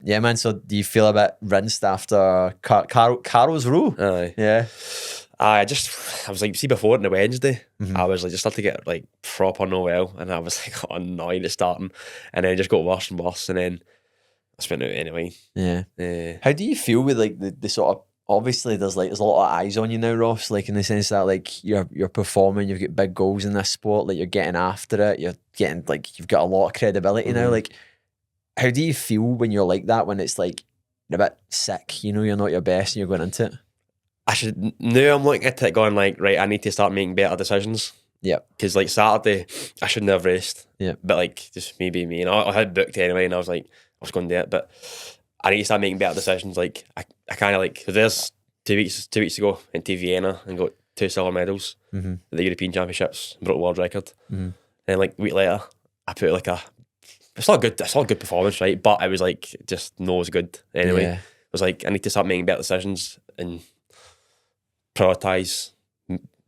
Yeah, man. So do you feel a bit rinsed after Karlsruhe? Aye. Yeah. I was like, see, before on the Wednesday, Mm-hmm. I was like, just started to get like proper no well, and I was like annoyed at starting, and then it just got worse and worse, and then I spent it anyway. Yeah. How do you feel with like the sort of, obviously there's a lot of eyes on you now, Ross, like in the sense that like you're performing, you've got big goals in this sport, like you're getting after it, you're getting like, you've got a lot of credibility now. Like, how do you feel when you're like that, when it's like a bit sick, you know, you're not your best and you're going into it? Now I'm looking at it going like, right, I need to start making better decisions. Yeah. Because like Saturday, I shouldn't have raced. Yeah. But like, just maybe me. And I had booked anyway, and I was like, I was going to do it. But I need to start making better decisions. Like, I kind of like, because there's 2 weeks ago, went to Vienna and got 2 silver medals at the European Championships, broke the world record. And then like a week later, I put like it's not a good performance, right? But I was like, just no as good anyway. Yeah. I was like, I need to start making better decisions and prioritise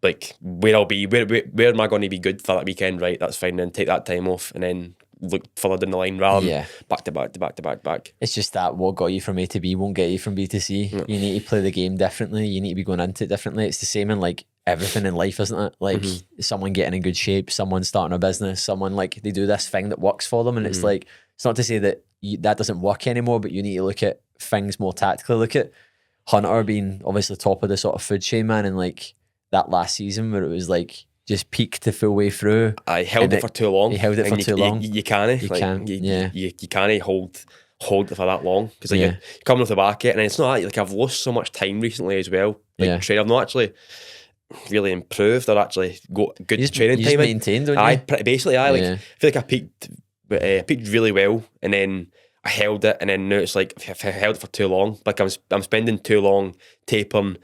like where I'll be, where am I going to be good for that weekend, right? That's fine, then take that time off and then look further down the line rather than back to back to back to back to back. It's just that what got you from A to B won't get you from B to C. You need to play the game differently. You need to be going into it differently. It's the same in like everything in life, isn't it? Like someone getting in good shape, someone starting a business, someone like they do this thing that works for them, and it's like, it's not to say that that doesn't work anymore, but you need to look at things more tactically. Look at Hunter being obviously top of the sort of food chain, man, and like that last season where it was like just peaked the full way through. I held it for too long. He held it for too long. You can't. You can't hold it for that long, because like you're coming off the back of it, and it's not like I've lost so much time recently as well. Like I've not actually really improved or actually got good training time. Maintained, don't you? Basically, I feel like I peaked really well, and then I held it, and then now it's like I've held it for too long. Like I'm spending too long tapering,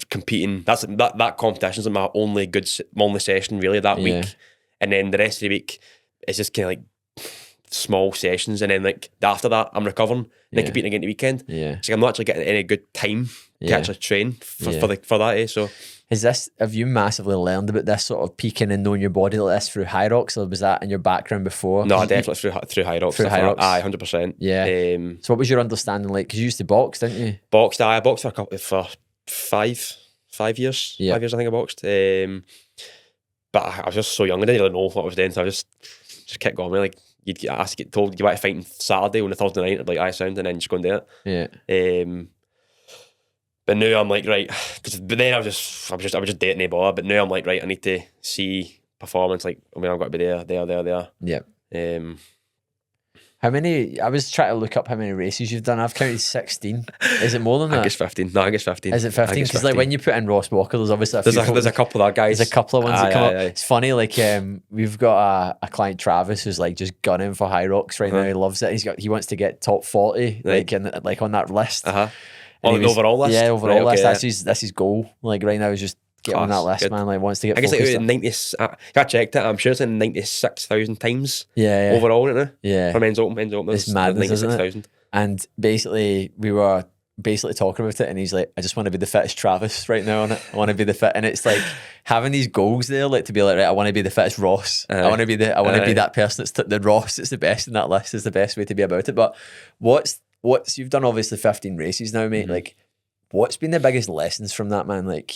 competing. That competition's like my only session really that week, and then the rest of the week is just kind of like small sessions, and then like after that I'm recovering and then competing again the weekend. So I'm not actually getting any good time to actually train for that. So have you massively learned about this sort of peaking and knowing your body like this through Hyrox, or was that in your background before? No, definitely through Hyrox. Through Hyrox? Aye, 100%. Yeah. So what was your understanding like? Because you used to box, didn't you? I boxed for 5 years. 5 years I think I boxed. But I was just so young, I didn't really know what I was doing, so I just kept going. Like you'd get told you want to fight on Saturday on a Thursday night, I'd be like, sound, and then just go and do it. Yeah. But now I'm like, right, but then I was just dating a ball. But now I'm like, right, I need to see performance. Like, I mean, I've got to be there. Yeah. How many? I was trying to look up how many races you've done. I've counted 16. Is it more than that? I guess 15. No, I guess 15. Is it 15? Because like when you put in Ross Walker, there's obviously there's a couple of that guys. There's a couple of ones that come up. It's funny, like we've got a client, Travis, who's like just gunning for Hyrox right now. He loves it. He wants to get top 40, like on that list. On the overall list? Yeah, overall list. That's his goal. Like right now, is just get on that list, man. Like wants to get. I guess like 90. I checked it. I'm sure it's in 96,000 times. Yeah. Overall, isn't it? Yeah. For men's open. It's madness, isn't it? And basically, we were talking about it, and he's like, I just want to be the fittest Travis right now on it. I want to be the fit, and it's like having these goals there, like to be like, right, I want to be the fittest Ross. I want to be that person that's the Ross that's the best in that list. Is the best way to be about it. But what's you've done obviously 15 races now, mate. Like, what's been the biggest lessons from that, man? Like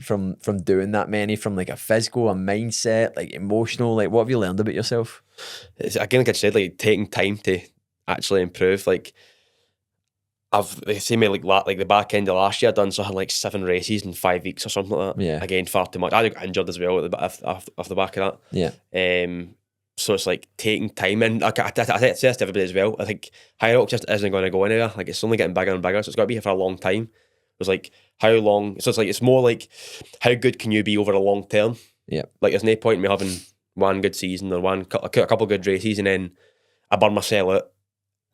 from doing that many, from like a physical, a mindset, like emotional, like what have you learned about yourself? It's, again, like I said, like taking time to actually improve. Like I've seen me like the back end of last year, I'd done something like 7 races in 5 weeks or something like that. Yeah. Again, far too much. I got injured as well off the back of that. Yeah. So it's like taking time, and I say this to everybody as well. I think Hyrox just isn't going to go anywhere. Like it's only getting bigger and bigger, so it's got to be here for a long time. It was like how long. So it's more like how good can you be over a long term? Yeah. Like there's no point in me having one good season or a couple of good races, and then I burn myself out,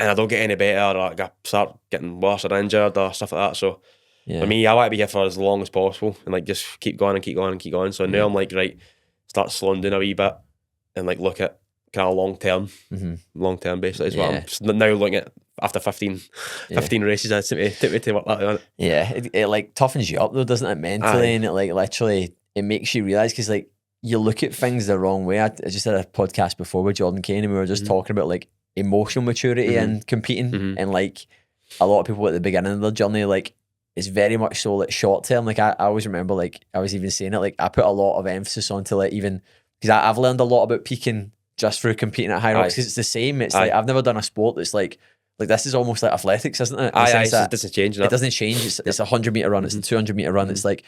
and I don't get any better, or I start getting worse or injured or stuff like that. So for me, I want to be here for as long as possible, and like just keep going and keep going and keep going. So now I'm like, right, start slowing down a wee bit. And like look at kind of long term basically is what I'm just now looking at after 15 races. It took me to work that on it. Yeah, it like toughens you up though, doesn't it, mentally? And it like literally it makes you realise, because like you look at things the wrong way. I just had a podcast before with Jordan Kane, and we were just talking about like emotional maturity in competing, and like a lot of people at the beginning of their journey, like it's very much so like short term. Like I always remember, like I was even saying it, like I put a lot of emphasis onto like, even because I've learned a lot about peaking just through competing at Hyrox, because it's the same. It's like I've never done a sport that's like this is almost like athletics, isn't it? It doesn't change. It doesn't change. It's a 100-meter run. It's a 200-meter run. It's like,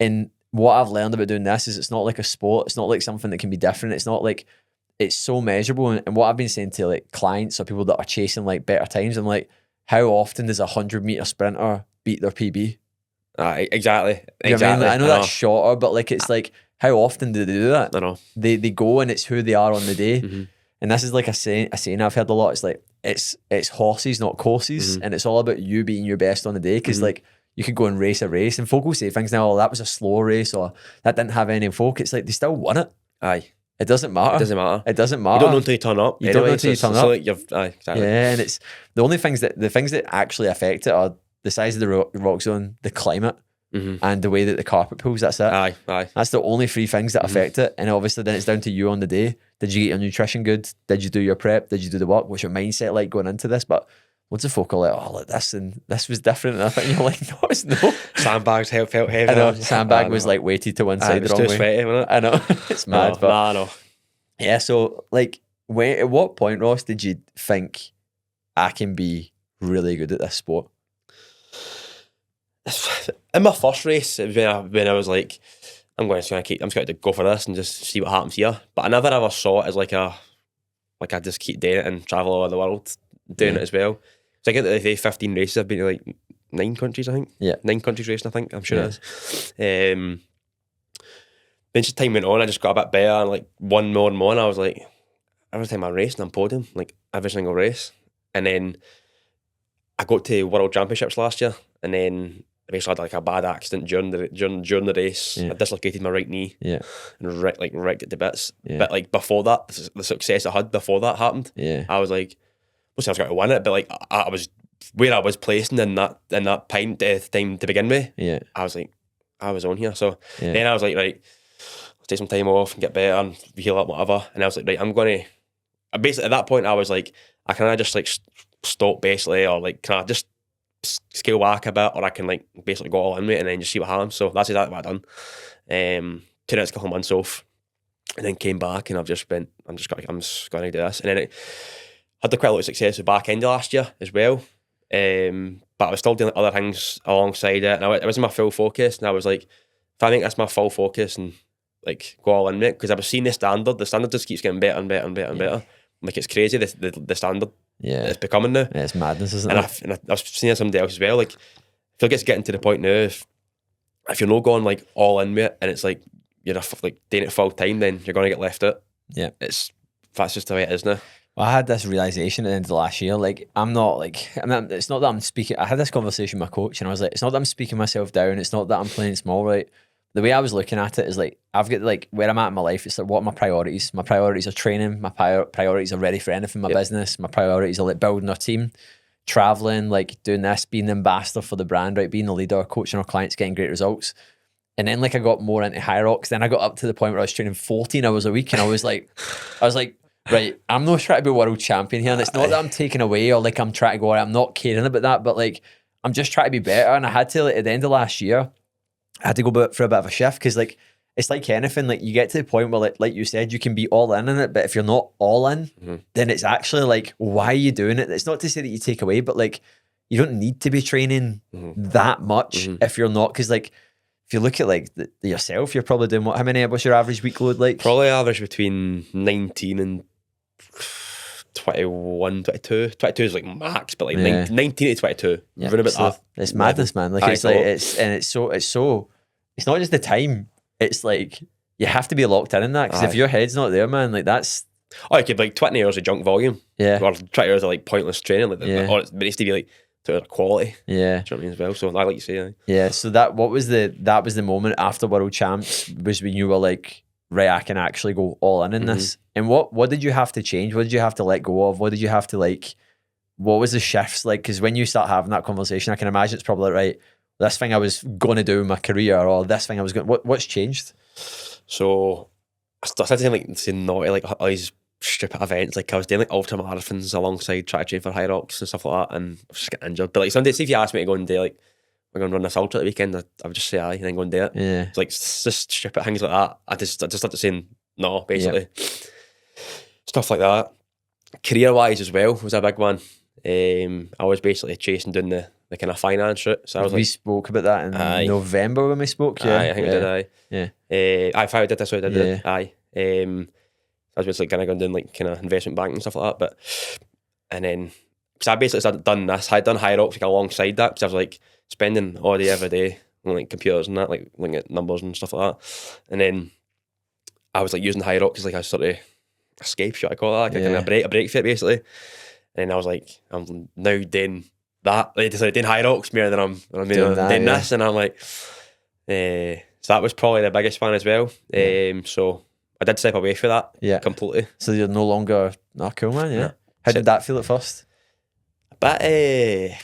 and what I've learned about doing this is it's not like a sport. It's not like something that can be different. It's not like, it's so measurable. And what I've been saying to like clients or people that are chasing like better times, I'm like, how often does a 100-meter sprinter beat their PB? Exactly. You know what I mean? I know that's shorter, but like it's like, how often do they do that? I know. They go, and it's who they are on the day. And this is like a saying I've heard a lot. It's like, it's horses, not courses. And it's all about you being your best on the day. Because like, you could go and race a race, and folk will say things now, oh, that was a slow race, or that didn't have any folk. It's like, they still won it. It doesn't matter. It doesn't matter. It doesn't matter. You don't know until you turn up. You don't know until you turn up. Like exactly. Yeah, and it's the only things that actually affect it are the size of the rock zone, the climate, and the way that the carpet pulls. That's it. That's the only three things that affect it. And obviously then it's down to you on the day. Did you get your nutrition good? Did you do your prep? Did you do the work? What's your mindset like going into this? But loads of folk are like, oh, like this and this was different. And I think you're like, no, it's no. Sandbags felt heavy. I know. Sandbag was like weighted to one side the wrong way. Sweaty, wasn't it? I know. It's mad. But I know. Yeah, so like, at what point, Ross, did you think I can be really good at this sport? In my first race, it was when I was like, I'm just going to go for this and just see what happens here. But I never ever saw it as like I just keep doing it and travel all over the world doing it as well. So I get the 15 races. I've been to like 9 countries, I think. Yeah, 9 countries racing, I think. I'm sure it is. Then as time went on, I just got a bit better and like won more and more. And I was like, every time I raced, I'm podium, like every single race. And then I got to World Championships last year, and then I basically had like a bad accident during the race. I dislocated my right knee. And wrecked it to bits. But like before that, the success I had before that happened, I was like, I was going to win it, but like I was where I was placing in that time to begin with. I was like, I was on here. So then I was like, right, I'll take some time off and get better and heal up, whatever. And I was like, right, I'm going to. Basically, at that point, I was like, can I just like stop basically, or like can I just scale back a bit, or I can like basically go all in with it and then just see what happens. So that's exactly what I done. Took a couple of months off, and then came back, and I'm just going to do this, and then it had quite a lot of success the back end of last year as well. But I was still doing other things alongside it, and it wasn't my full focus. And I was like, if I think that's my full focus and like go all in with it, because I was seeing the standard just keeps getting better and better and better and better. Like it's crazy the standard it's becoming now. Yeah, it's madness, isn't it? And I've seen somebody else as well. Like I feel like it's getting to the point now, if you're not going like all in with it, and it's like you're like doing it full time, then you're going to get left out. Yeah, that's just the way it is now. Well, I had this realization at the end of the last year. Like, it's not that I'm speaking. I had this conversation with my coach, and I was like, it's not that I'm speaking myself down. It's not that I'm playing small, right? The way I was looking at it is like, I've got like where I'm at in my life. It's like, what are my priorities? My priorities are training. My priorities are ready for anything. My business. My priorities are like building our team, traveling, like doing this, being the ambassador for the brand, right? Being the leader, coaching our clients, getting great results. And then like I got more into Hyrox. Then I got up to the point where I was training 14 hours a week, and I was like, right, I'm not trying to be world champion here, and it's not that I'm taking away or like I'm trying to go. I'm not caring about that, but like I'm just trying to be better. And I had to, like, at the end of last year, I had to go for a bit of a shift, because like it's like anything, like you get to the point where like you said, you can be all in it, but if you're not all in, then it's actually like, why are you doing it? It's not to say that you take away, but like you don't need to be training that much if you're not, because like if you look at like yourself, you're probably doing what's your average week load like? Probably average between 19 and 21, 22. 22 is like max, but like 19 to 22. Yeah, about that. It's madness, man. Like it's not just the time. It's like you have to be locked in that, because if your head's not there, man, like that's. Oh, you could like 20 hours of junk volume. Yeah. Or 20 hours of like pointless training. Like or it needs to be like to quality. Yeah. Do you know what I mean as well? So I like you say. Yeah. So that was the moment after World Champs, was when you were like, right, I can actually go all in this. And what did you have to change? What did you have to let go of? What did you have to like, what was the shifts like? Because when you start having that conversation, I can imagine it's probably like, right, this thing I was going to do in my career, or this thing I was going, what's changed? So I started saying no to like all these stupid events. Like I was doing like ultra marathons alongside trying to train for Hyrox and stuff like that, and I was just getting injured. But like some days, see if you asked me to go and do like we're going to run this ultra at the weekend, I would just say aye and then go and do it. Yeah. It's like just stupid things like that. I just started saying no, basically. Stuff like that. Career wise as well was a big one. I was basically chasing down the kind of finance route. So I was we spoke about that in November when we spoke. Yeah, I think we did. Aye. Yeah. I did this. I did it. Aye. I was basically kind of going doing like kind of investment banking and stuff like that. But and then because I basically done this, I'd done Hyrox like alongside that because I was like spending all day every day on like computers and that, like looking at numbers and stuff like that. And then I was like using Hyrox as like a sort of escape, should I call it, like a kind of a break for it basically. And then I was like, I'm now doing that, like doing Hyrox more than I'm doing this, and I'm like, so that was probably the biggest one as well. So I did step away from that completely. So you're no longer cool, man. Yeah. How did that feel at first? A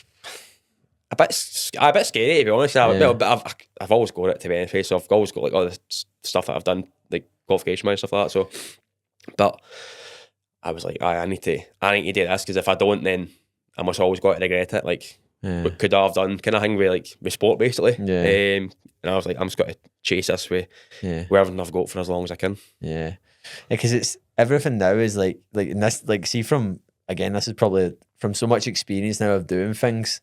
bit scary, to be honest. I've always got it, to be honest. So I've always got like all the stuff that I've done, like qualification and stuff like that. So, but I was like, I need to do this because if I don't, then I must always got to regret it. Like, what could I have done? Kind of thing with sport, basically. Yeah. And I was like, I'm just got to chase this with wherever I've got for as long as I can. Yeah, because it's everything now is like this. Like, see from again, this is probably from so much experience now of doing things.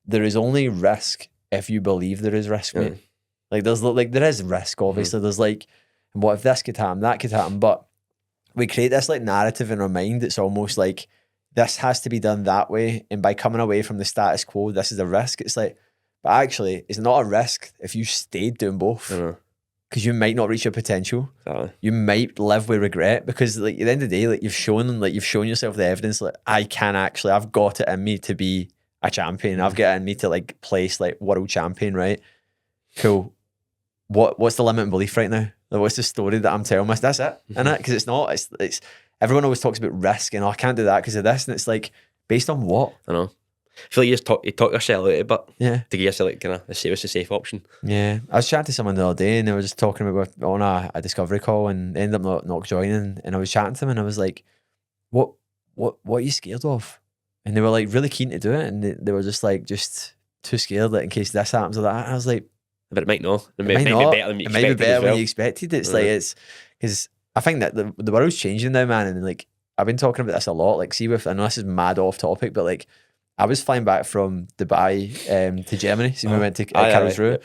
There is only risk if you believe there is risk, mate. Like there is risk, obviously. There's like, what if this could happen, that could happen, but we create this like narrative in our mind. It's almost like this has to be done that way, and by coming away from the status quo, this is a risk. It's like, but actually, it's not a risk if you stayed doing both, because you might not reach your potential. You might live with regret because, like, at the end of the day, like you've shown yourself the evidence. Like, I've got it in me to be a champion. I've got it in me to like place like world champion, right? Cool. What's the limit in belief right now? Like, what's the story that I'm telling myself? That's it, isn't it? Because it's not. It's everyone always talks about risk and I can't do that because of this, and it's like based on what? I know. I feel like you talk yourself out of it, but to give yourself like kind of what's the safe option. Yeah, I was chatting to someone the other day and they were just talking about on a discovery call and ended up not joining, and I was chatting to them and I was like, what are you scared of? And they were like really keen to do it, and they were just too scared that in case this happens or that. And I was like, but it might not. It might be better than you expected. It's like it's because I think that the world's changing now, man. And like I've been talking about this a lot. Like, see, I know this is mad off topic, but like I was flying back from Dubai to Germany. So we went to Karlsruhe,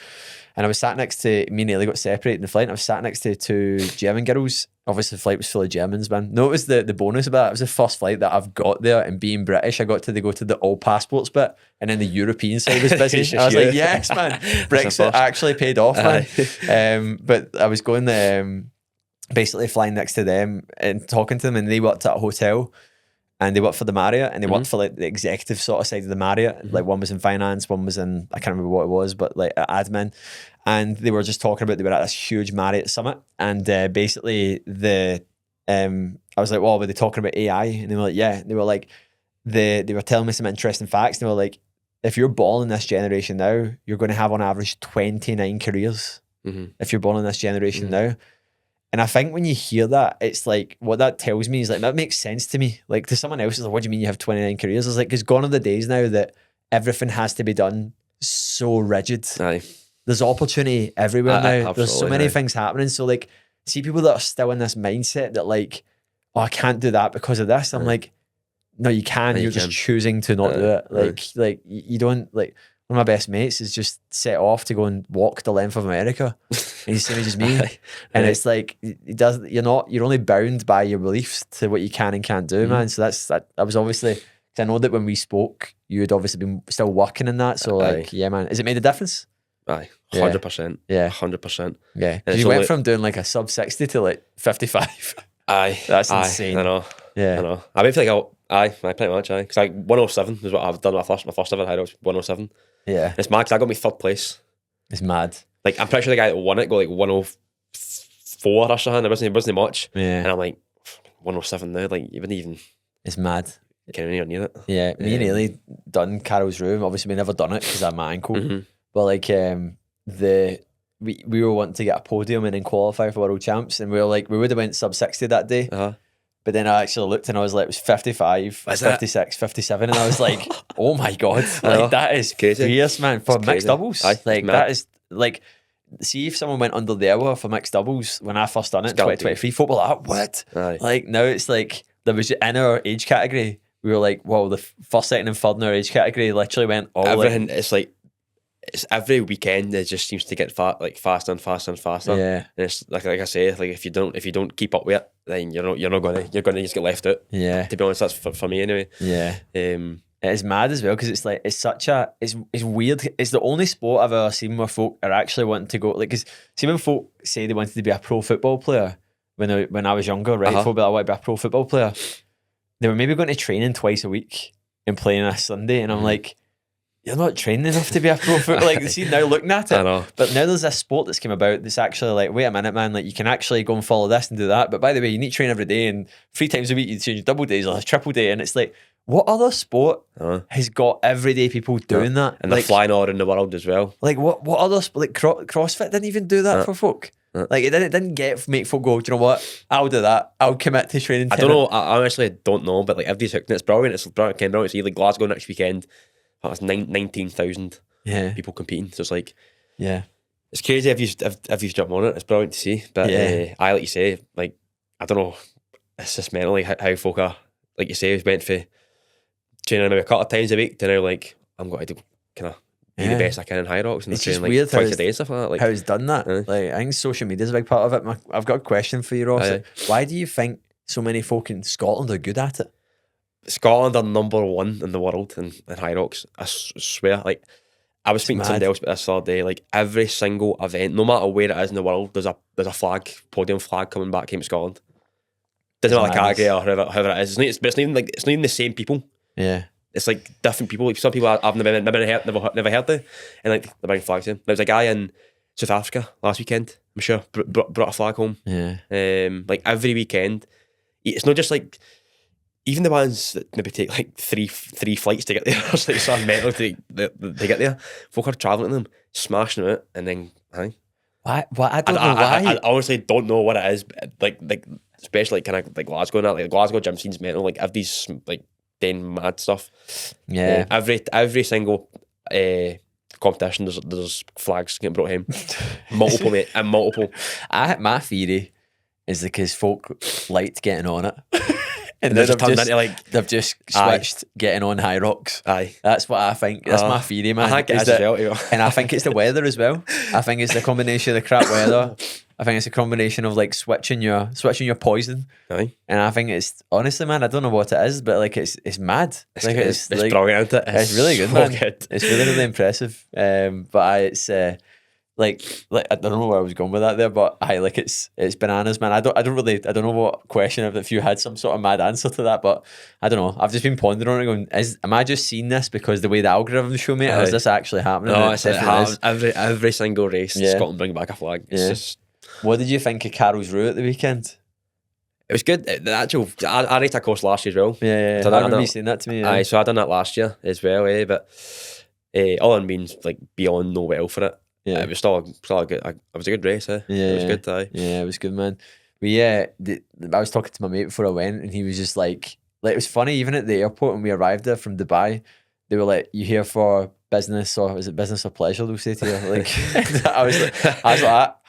and I was sat next to me and Ellie got separated in the flight. And I was sat next to two German girls. Obviously, the flight was full of Germans, man. No, it was the bonus about it. It was the first flight that I've got there, and being British, I got to go to the all passports bit, and then the European side was busy. I was like, yes, man. Brexit actually paid off, man. But I was going basically flying next to them and talking to them, and they worked at a hotel. And they worked for the Marriott, and they worked for like the executive sort of side of the Marriott. Like one was in finance, one was in, I can't remember what it was, but like admin. And they were just talking about, they were at this huge Marriott summit. And basically I was like, well, were they talking about AI? And they were like, yeah. They were like, they were telling me some interesting facts. They were like, if you're born in this generation now, you're going to have on average 29 careers. If you're born in this generation now. And I think when you hear that, it's like, what that tells me is like, that makes sense to me. Like to someone else, it's like, what do you mean you have 29 careers? It's like, because gone are the days now that everything has to be done so rigid. There's opportunity everywhere now. There's so many things happening. So like, see people that are still in this mindset that like, oh, I can't do that because of this. I'm like, no, you can. You're just choosing to not do it. Like you don't like. One of my best mates is just set off to go and walk the length of America. And he's the same as me. And it's like, you're only bound by your beliefs to what you can and can't do, man. So I was obviously, because I know that when we spoke, you had obviously been still working in that. So like, yeah, man. Has it made a difference? 100%. Yeah. 100%. Yeah. Because you went from doing like a sub 60 to like 55. That's insane. I know. Yeah. I know. I feel like pretty much, because like 107 is what I've done my first ever Hyrox, 107. Yeah. It's mad because I got me third place. It's mad. Like, I'm pretty sure the guy that won it got like 104 or something. It wasn't much. Yeah. And I'm like, 107 now, like, you wouldn't even... It's mad. Can't even near it. Yeah, me and Ailey done Karlsruhe. Obviously, we never done it because I had my ankle. But like, we were wanting to get a podium and then qualify for world champs, and we were like, we would have went sub 60 that day. But then I actually looked and I was like, it was 55, 56, 57. And I was like, oh my God. Like, that is crazy. Fierce, man. For It's mixed crazy. doubles. Aye, Like, that is, like, see if someone went under the hour for mixed doubles when I first done it in 2023, football, like, what? Aye. Like, now it's like, there was in our age category, we were like, whoa, the first, second, and third in our age category literally went all everything. It's like, it's every weekend it just seems to get faster and faster and faster. Yeah. And it's like I say, like if you don't keep up with it, then you're gonna just get left out. Yeah. To be honest, that's for me anyway. Yeah. It is mad as well because it's like it's weird. It's the only sport I've ever seen where folk are actually wanting to go, like, because see when folk say they wanted to be a pro football player when I was younger, right? Folk be like, I want to be a pro football player. They were maybe going to training twice a week and playing a Sunday, and I'm like, you're not training enough to be a pro footballer. Like, see, now looking at it. I know. But now there's this sport that's come about that's actually like, wait a minute, man, like you can actually go and follow this and do that. But by the way, you need to train every day, and 3 times a week you change double days or a triple day. And it's like, what other sport has got everyday people doing that? And like, they're flying all around the world as well. Like what other like CrossFit didn't even do that for folk. Like it didn't make folk go, do you know what? I'll do that. I'll commit to training. I don't know. I honestly don't know. But like everybody's hooked, and it's brilliant. It's brilliant. Brilliant. See, like Glasgow next weekend. That's 19,000 people competing. So it's like, it's crazy if you jump on it. It's brilliant to see. But I like you say, like, I don't know. It's just mental, like how folk are. Like you say, we've went for training maybe a couple of times a week to now like I'm going to kind of be the best I can in Hyrox, and it's training just like weird twice a day and stuff like that. Like how it's done that. Like I think social media is a big part of it. I've got a question for you, Ross. Like, why do you think so many folk in Scotland are good at it? Scotland are number one in the world in Hyrox. I swear. Like I was speaking to somebody else about this the other day. Like every single event, no matter where it is in the world, there's a flag, podium flag coming back came to Scotland. Doesn't matter the category or however it is. It's not even the same people. Yeah. It's like different people. Like some people I've never heard of, and like they're bringing flags in. There was a guy in South Africa last weekend. I'm sure brought a flag home. Yeah. Like every weekend, it's not just like even the ones that maybe take like three flights to get there. It's like so mental to get there. Folk are travelling them, smashing them out, and then why? I don't know why. I honestly don't know what it is. Like especially kind of like Glasgow and that. Like the Glasgow gym scene's mental. Like have these like then mad stuff. Yeah. Every single competition there's flags getting brought home. Multiple, mate, and multiple. My theory is because folk liked getting on it. And they've then just they've just switched getting on Hyrox. Aye. That's what I think. That's my theory, man. I think it is as well. And I think it's the weather as well. I think it's the combination of the crap weather. I think it's a combination of like switching your poison. Aye. And I think it's honestly, man, I don't know what it is, but like it's mad. It's like, brilliant. It's really good, so man. Good. It's really impressive. But it's like I don't know where I was going with that there, but it's bananas, man. I don't know what question, if you had some sort of mad answer to that, but I don't know. I've just been pondering on it, going, am I just seeing this because the way the algorithms show me it, or is this actually happening? No, it happens every single race. Scotland bring back a flag. It's just. What did you think of Karlsruhe at the weekend? It was good. The actual, I raced a course last year as well. Yeah. So I remember you saying that to me. Yeah. Aye, so I done that last year as well. But all in means like beyond no well for it. Yeah, it was still a good. It was a good race. Yeah, it was good. Aye. Yeah, it was good, man. But I was talking to my mate before I went, and he was just like it was funny. Even at the airport when we arrived there from Dubai, they were like, "You here for business or is it business or pleasure?" They'll say to you. Like, I was like,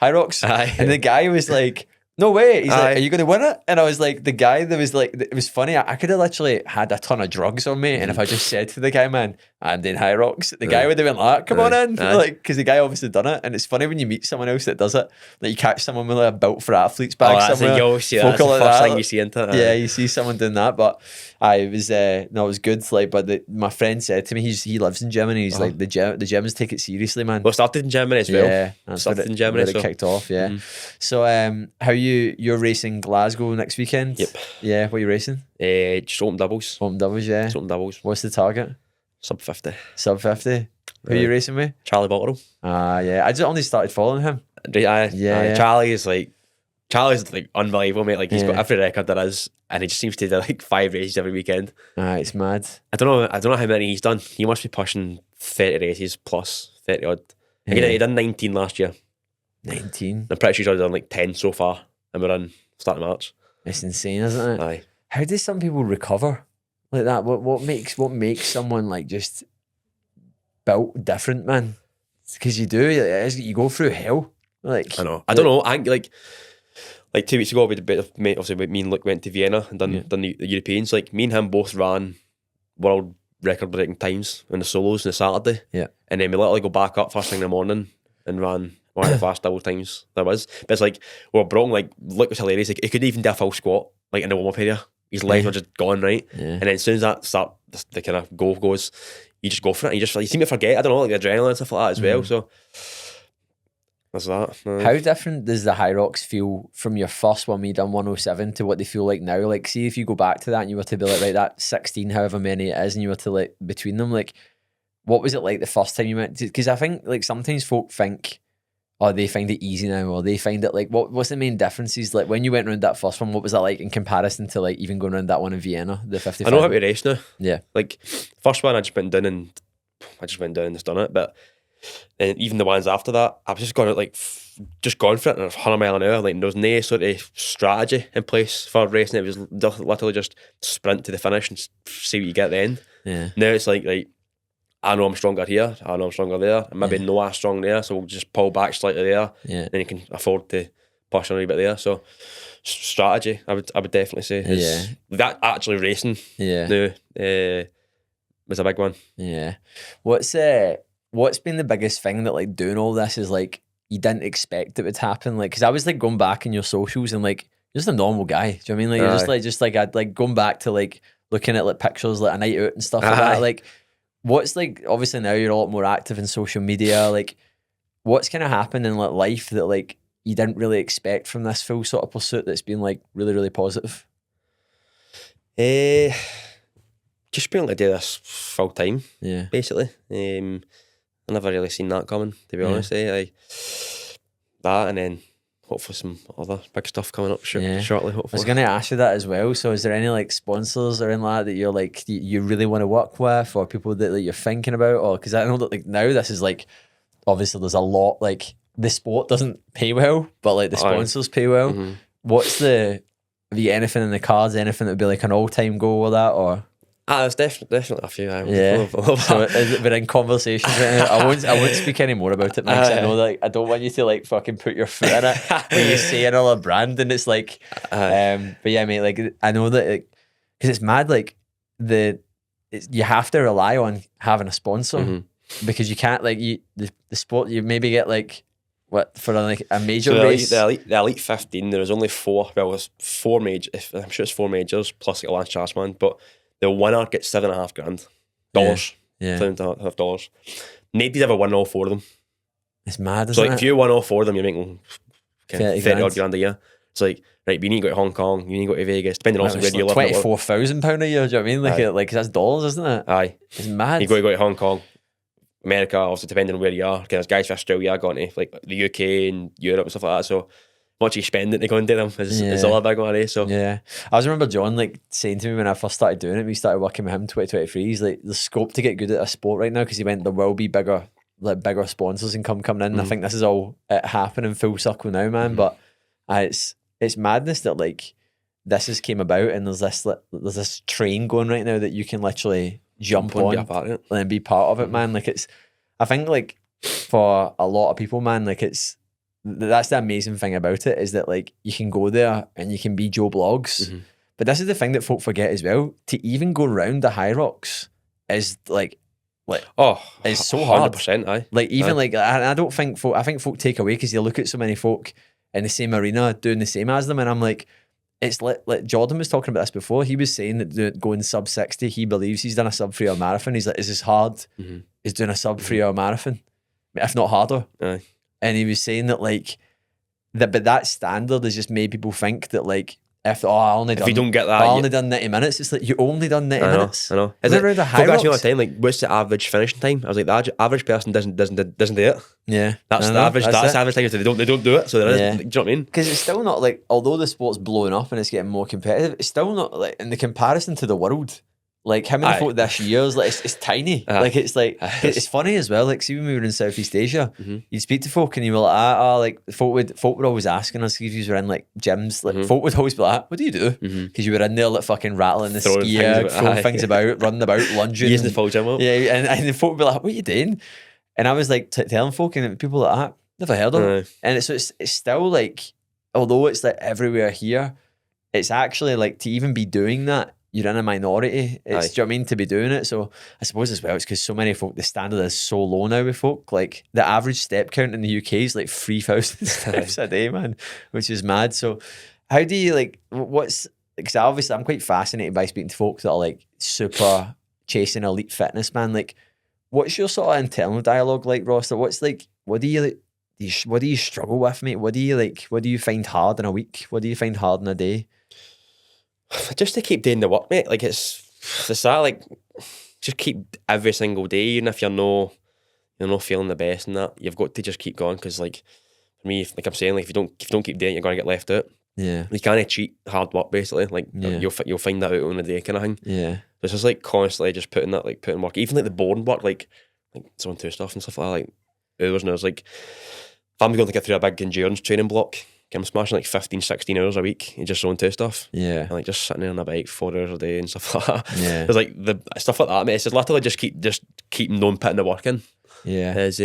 Hyrox, and the guy was like, "No way." He's like, "Are you going to win it?" And I was like, the guy that was like, it was funny. I could have literally had a ton of drugs on me, and if I just said to the guy, "Man, I'm doing Hyrox," the guy would have been like, "Come on in," like, because the guy obviously done it. And it's funny when you meet someone else that does it, like you catch someone with like a built for athletes bag somewhere. That's the first thing you see into it. Yeah, you see someone doing that, but it was good. Like, but my friend said to me, he lives in Germany. He's like the Germans take it seriously, man. Well, started in Germany as well. Yeah, started in Germany. So it kicked off. Yeah. So, how you're racing Glasgow next weekend? Yep. Yeah. What are you racing? Just open doubles. Open doubles. Yeah. Just open doubles. What's the target? Sub 50. Sub 50. Who are you racing with? Charlie Botterill. Yeah. I just only started following him. Yeah. Charlie's like unbelievable, mate. Like he's got every record there is, and he just seems to do like 5 races every weekend. It's mad. I don't know how many he's done. He must be pushing 30 races plus 30 odd. Again, he done 19 last year. 19. I'm pretty sure he's already done like 10 so far, and we're on start of March. It's insane, isn't it? Aye. How do some people recover like that? What makes someone like just built different, man? Because you do, you go through hell. Like I know. I don't know. I think like 2 weeks ago, we had a bit of obviously me and Luke went to Vienna and done the Europeans. Like me and him both ran world record breaking times in the solos on the Saturday. Yeah. And then we literally go back up first thing in the morning and ran one of the fast double times there was. But it's like we were broken. Like Luke was hilarious. Like he couldn't even do a full squat like in the warm up area. His legs were just gone, right? Yeah. And then as soon as that the kind of goes, you just go for it. And you seem to forget. I don't know, like the adrenaline and stuff like that as well. So that's that. How different does the Hyrox feel from your first one when you done 107 to what they feel like now? Like, see if you go back to that and you were to be like, right, that 16, however many it is, and you were to like between them, like, what was it like the first time you went? Because I think like sometimes folk think, oh, they find it easy now, or they find it like, what's the main differences? Like when you went around that first one, what was that like in comparison to like even going around that one in Vienna, the 55? I know how to race now. Yeah. Like first one, I just went down and just done it, but. And even the ones after that, I was just going out just going for it at 100 mile an hour. Like there was no sort of strategy in place for racing. It was literally just sprint to the finish and see what you get at the end. Yeah. Now it's like I know I'm stronger here, I know I'm stronger there, and maybe no I'm strong there, so we'll just pull back slightly there. Yeah. Then you can afford to push on a wee bit there. So strategy, I would definitely say is that actually racing. Yeah. Now was a big one. Yeah. What's been the biggest thing that like doing all this is like you didn't expect it would happen? Like, because I was like going back in your socials and like you're just a normal guy. Do you know what I mean? Like you're just like I'd like going back to like looking at like pictures like a night out and stuff like that. Like, what's like obviously now you're a lot more active in social media. Like, what's kind of happened in like life that like you didn't really expect from this full sort of pursuit that's been like really, really positive? Just being able to do this full time. Yeah. Basically. I never really seen that coming, to be honest. That and then hopefully some other big stuff coming up shortly, hopefully. I was going to ask you that as well. So is there any like sponsors or anything like that you're like, you really want to work with, or people that like, you're thinking about? Or because I know that like now this is like, obviously there's a lot, like the sport doesn't pay well, but like the sponsors pay well. Mm-hmm. What's have you anything in the cards, anything that would be like an all-time goal with that, or? There's definitely a few. So we're in conversations right now. I won't speak any more about it, man, because I know that like, I don't want you to like fucking put your foot in it when you say another brand, and it's like, but yeah, mate, like I know that because it's mad, like you have to rely on having a sponsor because you can't like the sport you maybe get like what for like a major race. The elite 15. There was only four. Well, there's four majors. I'm sure it's four majors plus like a Lance Charlesman, but. The winner gets $7.5 grand. $7.5. Nobody's ever won all four of them. It's mad, isn't so like it? if you win all four of them, you're making 30 odd grand a year. It's like, right, you need to go to Hong Kong, you need to go to Vegas, depending on where you live. £24,000 a year, do you know what I mean? Like, that's dollars, isn't it? Aye. It's mad. You got to go to Hong Kong, America, obviously depending on where you are. Because guys from Australia going to like the UK and Europe and stuff like that. So much you spend it to go into them is all a big one, eh? So yeah, I always remember John like saying to me when I first started doing it, we started working with him 2023. He's like, the scope to get good at a sport right now, because he went, there will be bigger sponsors and coming in. I think this is all happening full circle now, man. But it's madness that like this has came about, and there's this train going right now that you can literally jump on and be part of it, man. Like I think like for a lot of people, man, like that's the amazing thing about it, is that like you can go there and you can be Joe Blogs, but this is the thing that folk forget as well. To even go round the Hyrox is like it's so hard. 100%, aye. Like even like I don't think I think folk take away because you look at so many folk in the same arena doing the same as them, and I'm like, it's like Jordan was talking about this before. He was saying that going sub 60, he believes he's done a sub 3 hour marathon. He's like, is as hard as doing a sub 3 hour marathon, if not harder. Aye. And he was saying that like but that standard has just made people think that like if you don't get that, I only done 90 minutes. It's like you only done 90 minutes. I know. Is it around a Hyrox? Ask me all the time, like, what's the average finishing time? I was like, the average person doesn't do it. Yeah, that's the average. That's the average time. So they don't do it. So there is. Do you know what I mean? Because it's still not like, although the sport's blowing up and it's getting more competitive, it's still not like in the comparison to the world. Like how many folk this year is like it's tiny. Like it's like it's funny as well. Like see when we were in Southeast Asia, you'd speak to folk and you were like, like folk would always asking us if you were in like gyms. Like folk would always be like, what do you do? Because you were in there like fucking rattling the skier, throwing things about, running about, lunging, using the full gym up. Yeah, and the folk would be like, what are you doing? And I was like telling folk and people like that, never heard of it. And it's still like, although it's like everywhere here, it's actually like to even be doing that, you're in a minority. It's, do you know what I mean, to be doing it? So I suppose as well, it's because so many folk, the standard is so low now with folk. Like the average step count in the UK is like 3,000 steps a day, man, which is mad. So how do you like, because obviously I'm quite fascinated by speaking to folk that are like super chasing elite fitness, man. Like what's your sort of internal dialogue like, Ross? Like, what's like, what do you struggle with, mate? What do you find hard in a week? What do you find hard in a day? Just to keep doing the work, mate. Like it's that, like just keep every single day, even if you're not feeling the best and that, you've got to just keep going. Because like for me, like I'm saying, like if you don't keep doing it, you're gonna get left out. Yeah, you can't cheat hard work basically. Like you'll find that out on the day kind of thing. Yeah, it's just like constantly just putting work, even like the boring work, like someone to stuff and stuff like that, like hours and hours. Like if I'm going to get through a big endurance training block, I'm smashing like 15, 16 hours a week and just on two stuff. Yeah. And like just sitting there on a bike 4 hours a day and stuff like that. Yeah. It's like the stuff like that, mate. It's just literally just keep putting the work in. Yeah. Is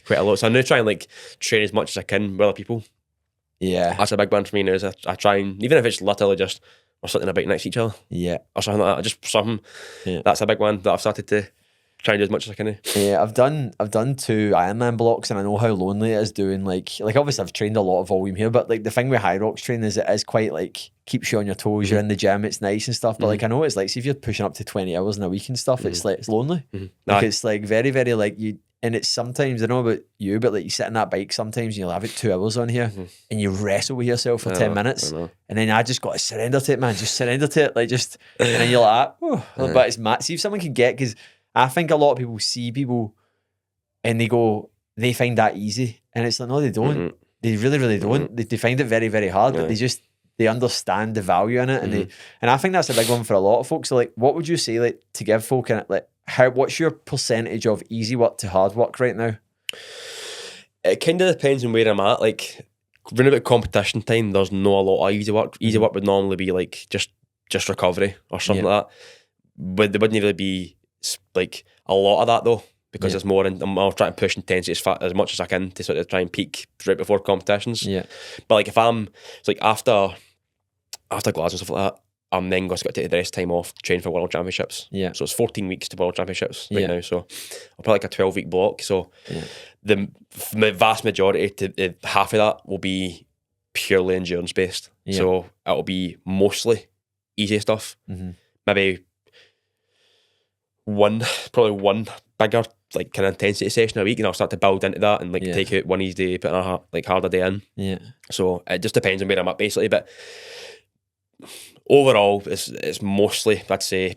quite a lot. So I now try and like train as much as I can with other people. Yeah. That's a big one for me now, is I try and, even if it's literally just we're sitting on a bike next to each other. Yeah. Or something like that. Just something. Yeah. That's a big one that I've started to try and do as much as I can. Yeah, I've done 2 Ironman blocks, and I know how lonely it is doing like obviously I've trained a lot of volume here, but like the thing with Hyrox training is it is quite like keeps you on your toes. You're in the gym, it's nice and stuff, but like I know it's like, see if you're pushing up to 20 hours in a week and stuff, it's like it's lonely. Like it's like very, very like you, and it's sometimes, I don't know about you, but like you sit on that bike sometimes and you'll have it 2 hours on here and you wrestle with yourself for 10 minutes and then I just got to surrender to it, man. Just surrender to it, like just, and then you're like, oh, but it's mad. See if someone can get, because I think a lot of people see people and they find that easy. And it's like, no, they don't. They really, really don't. They find it very, very hard, but they understand the value in it. And I think that's a big one for a lot of folks. So like, what would you say like to give folk in it? Like what's your percentage of easy work to hard work right now? It kind of depends on where I'm at. Like running about competition time, there's not a lot of easy work. Easy work would normally be like just recovery or something like that. But there wouldn't really be like a lot of that though, because it's more, and I'm trying to push intensity as much as I can to sort of try and peak right before competitions. Yeah. But like if it's like after Glasgow and stuff like that, I'm then going to take the rest time off to train for World Championships. Yeah. So it's 14 weeks to World Championships right now. So I'll probably like a 12-week block. So the vast majority to half of that will be purely endurance based. Yeah. So it'll be mostly easy stuff. Maybe probably one bigger like kind of intensity session a week, and I'll start to build into that and like take out one easy day, put a harder day in. Yeah. So it just depends on where I'm at basically, but overall it's mostly, I'd say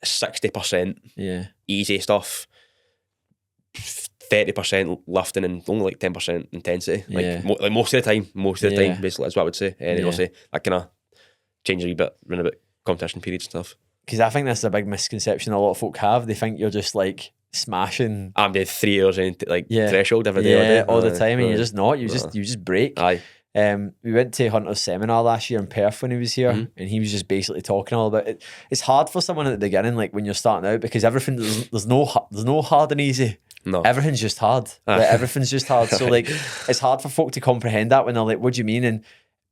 60% easy stuff, 30% lifting, and only like 10% intensity. Like most of the time basically is what I would say. And obviously that kind of changes a wee bit around about competition periods and stuff. Because I think that's a big misconception a lot of folk have. They think you're just like smashing. I'm doing 3 hours in like threshold every day. All the time, and you're just not. You just break. Aye. We went to Hunter's seminar last year in Perth when he was here, and he was just basically talking all about it. It's hard for someone at the beginning, like when you're starting out, because everything there's no hard and easy. No, everything's just hard. Like, everything's just hard. So like, it's hard for folk to comprehend that when they're like, "What do you mean?" And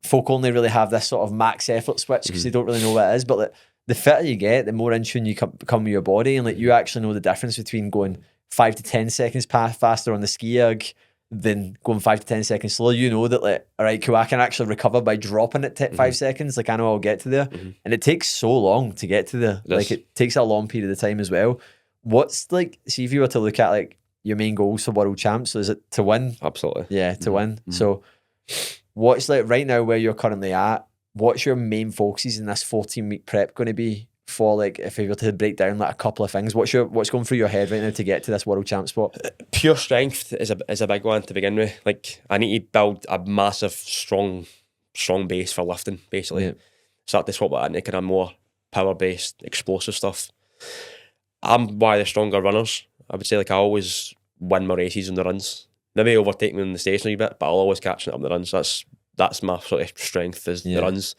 folk only really have this sort of max effort switch because they don't really know what it is. But like, the fitter you get, the more in tune you become with your body, and like you actually know the difference between going 5 to 10 seconds faster on the ski erg than going 5 to 10 seconds slower. You know that like, all right, cool, I can actually recover by dropping it 5 seconds. Like I know I'll get to there, and it takes so long to get to there. Like it takes a long period of time as well. What's like, see if you were to look at like your main goals for World Champs, so is it to win? Absolutely. Yeah, to win. So what's like right now where you're currently at? What's your main focuses in this 14-week prep going to be for, like, if you were to break down like a couple of things? What's going through your head right now to get to this World Champ spot? Pure strength is a big one to begin with. Like I need to build a massive, strong base for lifting, basically. Start to swap that into kind of more power-based, explosive stuff. I'm one of the stronger runners. I would say, like, I always win my races on the runs. Maybe overtake me in the station a bit, but I'll always catch it up on the runs. That's my sort of strength, is the runs.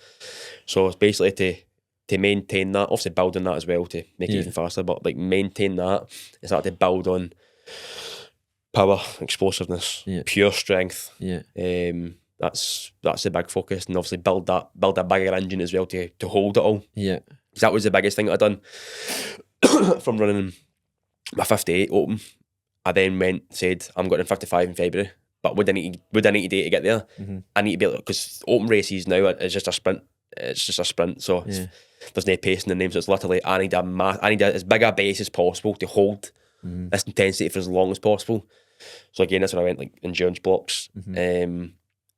So it's basically to maintain that, obviously building that as well to make it even faster, but like maintain that and start to build on power, explosiveness, pure strength. That's the big focus, and obviously build a bigger engine as well to hold it all. Yeah, because that was the biggest thing I'd done from running my 58 open. I then said I'm going in 55 in February, but what I need to do to get there? I need to be able, because open races now is just a sprint. It's just a sprint, so there's no pace in the name. So it's literally I need as big a base as possible to hold this intensity for as long as possible. So again, that's when I went like endurance blocks.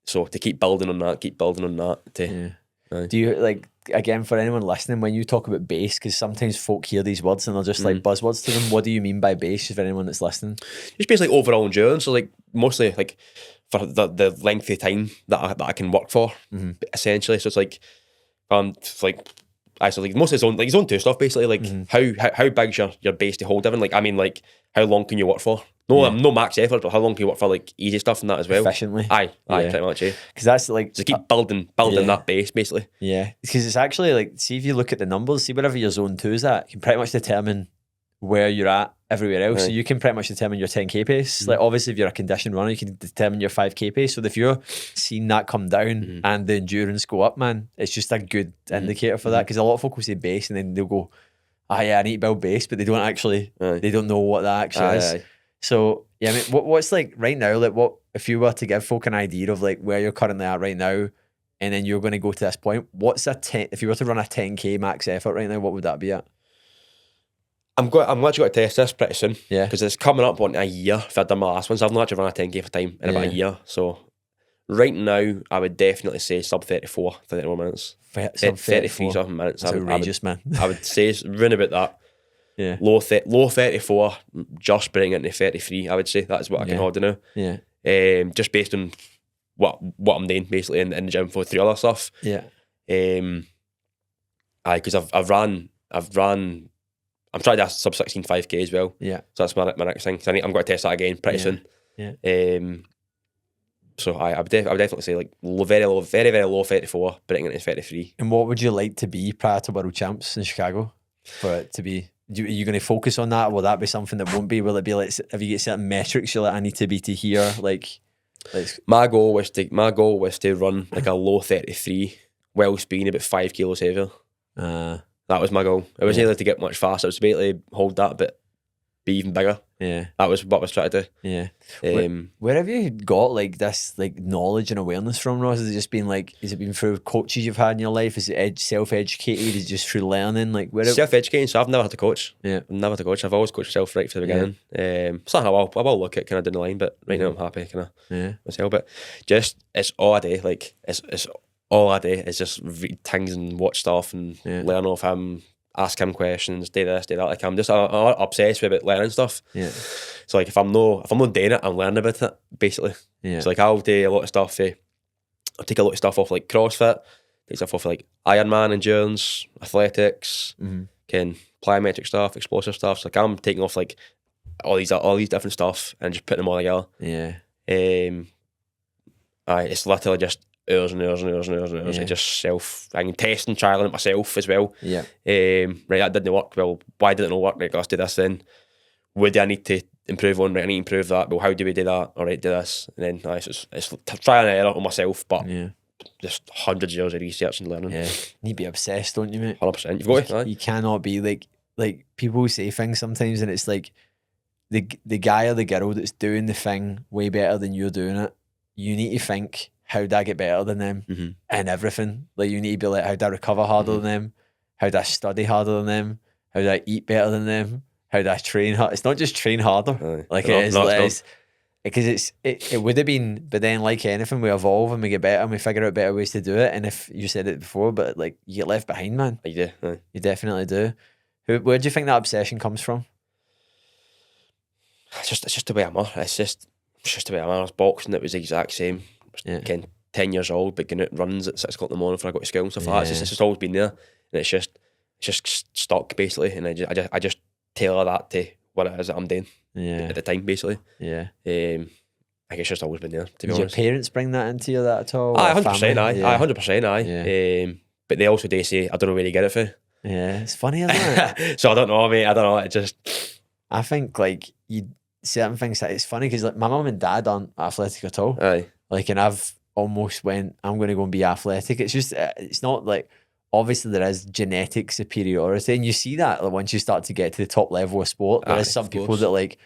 So to keep building on that. Do you, like, again, for anyone listening, when you talk about base, because sometimes folk hear these words and they're just like buzzwords to them, what do you mean by base, for anyone that's listening? Just basically overall endurance. So like mostly like for the length of time that I can work for, essentially. So it's like actually mostly zone 2 stuff, basically, like how big's your base to hold everything. Like, I mean, like, how long can you work for? No max effort, but how long can you work for, like, easy stuff and that as well? Efficiently. Aye, pretty much, Because that's like... So keep building that base, basically. Yeah, because it's actually like, see, if you look at the numbers, see wherever your zone 2 is at, you can pretty much determine where you're at everywhere else. So you can pretty much determine your 10k pace. Like, obviously, if you're a conditioned runner, you can determine your 5k pace. So if you're seeing that come down and the endurance go up, man, it's just a good indicator for that. Because a lot of folk will say base and then they'll go, yeah, I need to build base, but they don't actually, they don't know what that actually is. So yeah, I mean, what's like right now, like, what if you were to give folk an idea of like where you're currently at right now, and then you're going to go to this point, what's if you were to run a 10k max effort right now, what would that be at? I'm actually going to test this pretty soon. Yeah. Because it's coming up on a year if I've done my last one. So I've not actually run a 10k for time in about a year. So right now, I would definitely say sub 34 minutes. Sub 33 something minutes. That's outrageous, man. I would say round about that. Yeah. Low 34, just bring it into 33, I would say. That's what I can hold now. Yeah. Just based on what I'm doing, basically, in the gym for 3 other stuff. Yeah. Because I'm trying to sub 16 5k as well. Yeah. So that's my next thing. So I'm going to test that again pretty soon. Yeah. So I would definitely say like very low 34, bringing it into 33. And what would you like to be prior to World Champs in Chicago? For it to be, are you going to focus on that? Or will that be something that won't be? Will it be like, if you get certain metrics you're like, I need to be to here? Like my goal was to run like a low 33 whilst being about 5 kilos heavier. That was my goal. It wasn't really to get much faster. It was to basically hold that but be even bigger. Yeah. That was what I was trying to do. Yeah. Where have you got like this like knowledge and awareness from, Ross? Has it just been like, has it been through coaches you've had in your life? Is it self-educated? Is it just through learning? Like self-educating, so I've never had to coach. Yeah. I've never had to coach. I've always coached myself right from the beginning. Something I will look at kind of down the line, but right now I'm happy kind of myself. But just, it's all I do. Like, it's all I do is just read things and watch stuff and learn off him, ask him questions, do this, do that. Like, I'm obsessed with learning stuff. Yeah. So like if I'm not doing it, I'm learning about it, basically. Yeah. So like I'll do a lot of stuff. I'll take a lot of stuff off like CrossFit, take stuff off like Ironman endurance, athletics, can plyometric stuff, explosive stuff. So like I'm taking off like all these different stuff and just putting them all together. Yeah. It's literally just hours and hours and hours and hours and hours. Yeah. Just testing, trialing it myself as well. Yeah. Right, that didn't work. Well, why didn't it work? Right, let's do this then. What do I need to improve on? Right, I need to improve that. Well, how do we do that? All right, do this. And then it's trial and error on myself, but just hundreds of years of research and learning. Yeah. You need to be obsessed, don't you, mate? 100%. You've got it. You cannot be like people say things sometimes and it's like the guy or the girl that's doing the thing way better than you're doing it. You need to think, how do I get better than them and everything? Like, you need to be like, how do I recover harder than them? How do I study harder than them? How do I eat better than them? How do I train hard? It's not just train harder. Because it would have been, but then like anything, we evolve and we get better and we figure out better ways to do it. And if you said it before, but like you get left behind, man. You do. You definitely do. Where do you think that obsession comes from? It's just the way I'm at. It's just the way I'm at. I was boxing, it was the exact same. Again, 10 years old, but getting out runs at 6 o'clock in the morning before I go to school and stuff like that. It's just always been there. And it's just, just stuck basically, and I just tailor that to what it is that I'm doing at the time basically. Yeah. I guess it's just always been there, to be Did honest. your parents bring that into you that at all? 100%, aye. Yeah. 100%, aye. Yeah. But they also do say, I don't know where you get it from. Yeah, it's funny, isn't it? So I don't know, mate. I don't know. It just... I think, like, certain things, that it's funny because, like, my mum and dad aren't athletic at all. Aye. Like, and I've almost went, I'm going to go and be athletic. It's just, it's not like, obviously there is genetic superiority, and you see that like, once you start to get to the top level of sport. There is some people that like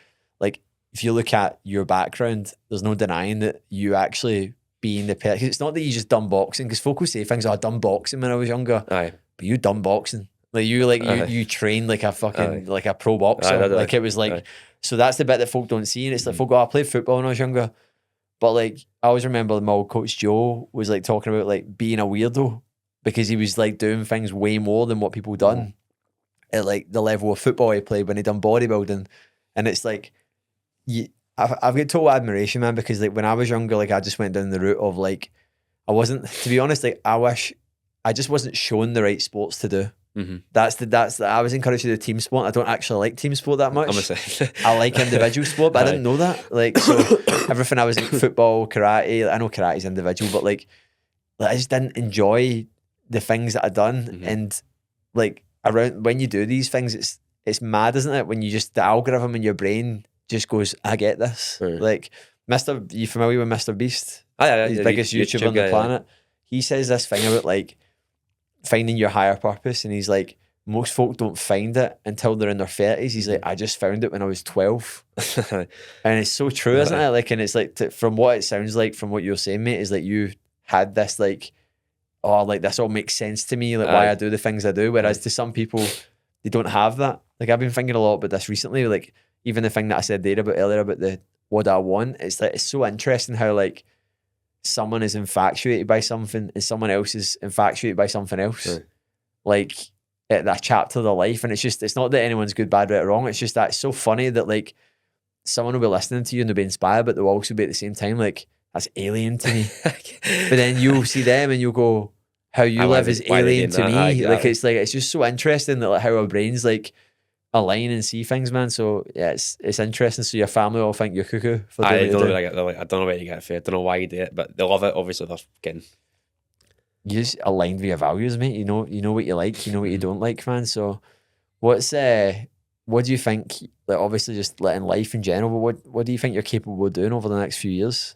if you look at your background, there's no denying that you actually being the person. It's not that you just done boxing, because folk will say things, I done boxing when I was younger. Aye. But you done boxing. Like you trained like a fucking like a pro boxer. Like it was like so that's the bit that folk don't see, and it's like folk go, I played football when I was younger. But like I always remember my old coach Joe was like talking about like being a weirdo, because he was like doing things way more than what people done at like the level of football he played when he done bodybuilding. And it's like I've got total admiration, man, because like when I was younger, like I just went down the route of like I wasn't, to be honest, like I just wasn't shown the right sports to do. Mm-hmm. I was encouraged to do team sport. I don't actually like team sport that much. I like individual sport, but I didn't know that. Like, so everything I was like football, karate. I know karate's individual, but like I just didn't enjoy the things that I'd done. Mm-hmm. And like around when you do these things, it's mad, isn't it? When you just, the algorithm in your brain just goes, I get this. Right. Like you familiar with Mr. Beast? He's the biggest YouTuber on the planet. He says this thing about like finding your higher purpose, and he's like, most folk don't find it until they're in their 30s. He's like, I just found it when I was 12. And it's so true, isn't it? Like, and it's like, from what it sounds like, from what you're saying, mate, is like you had this like, oh, like this all makes sense to me, like why I do the things I do. Whereas to some people, they don't have that. Like I've been thinking a lot about this recently, like even the thing that I said there about earlier about the what I want, it's like, it's so interesting how like someone is infatuated by something and someone else is infatuated by something else. Right. Like at that chapter of their life. And it's not that anyone's good, bad, right or wrong. It's just that it's so funny that like someone will be listening to you and they'll be inspired, but they'll also be at the same time like, that's alien to me. But then you'll see them and you'll go, how you live is alien to me. Exactly. Like it's just so interesting that like how our brains like align and see things, man. So yeah, it's interesting. So your family all think you're cuckoo for doing I don't know where you get it from. I don't know why you do it, but they love it. Obviously, they're getting. You just aligned with your values, mate. You know what you like, you know what you don't like, man. So what do you think? Like obviously, just like in life in general, but what do you think you're capable of doing over the next few years?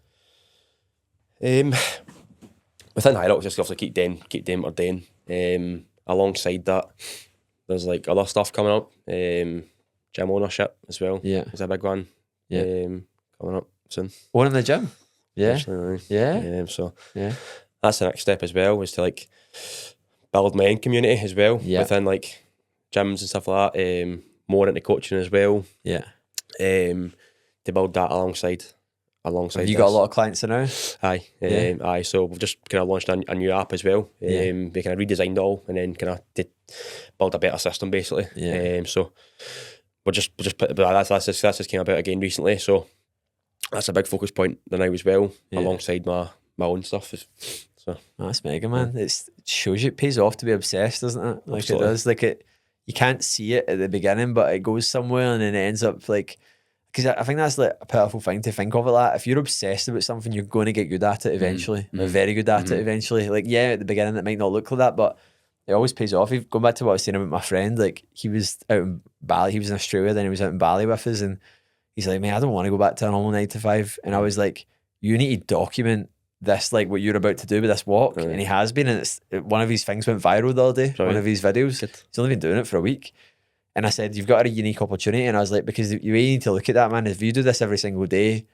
Within Hyrox, just have to keep doing what we're doing. Alongside that, there's like other stuff coming up. Gym ownership as well. Yeah, is a big one. Yeah, coming up soon. Owning the gym. Yeah, actually, yeah. So that's the next step as well. Is to like build my own community as well within like gyms and stuff like that. More into coaching as well. Yeah. To build that alongside. Have you got a lot of clients now? Aye. So we've just kind of launched a new app as well. We kind of redesigned it all and then kind of build a better system basically. So we're just put that's just came about again recently. So that's a big focus point now as well, alongside my own stuff. So that's mega, man. It shows you it pays off to be obsessed, doesn't it? Like absolutely. It does. Like you can't see it at the beginning, but it goes somewhere and then it ends up like. Because I think that's like a powerful thing to think of it like. If you're obsessed about something, you're going to get good at it eventually. Or very good at it eventually. Like, yeah, at the beginning it might not look like that, but it always pays off. Going back to what I was saying about my friend, like he was out in Bali, he was in Australia, then he was out in Bali with us, and he's like, man, I don't want to go back to a normal 9 to 5. And I was like, you need to document this, like what you're about to do with this walk. Right. And he has been, and it's one of his things went viral the other day, one of his videos. Good. He's only been doing it for a week. And I said, you've got a unique opportunity. And I was like, because you need to look at that, man. If you do this every single day,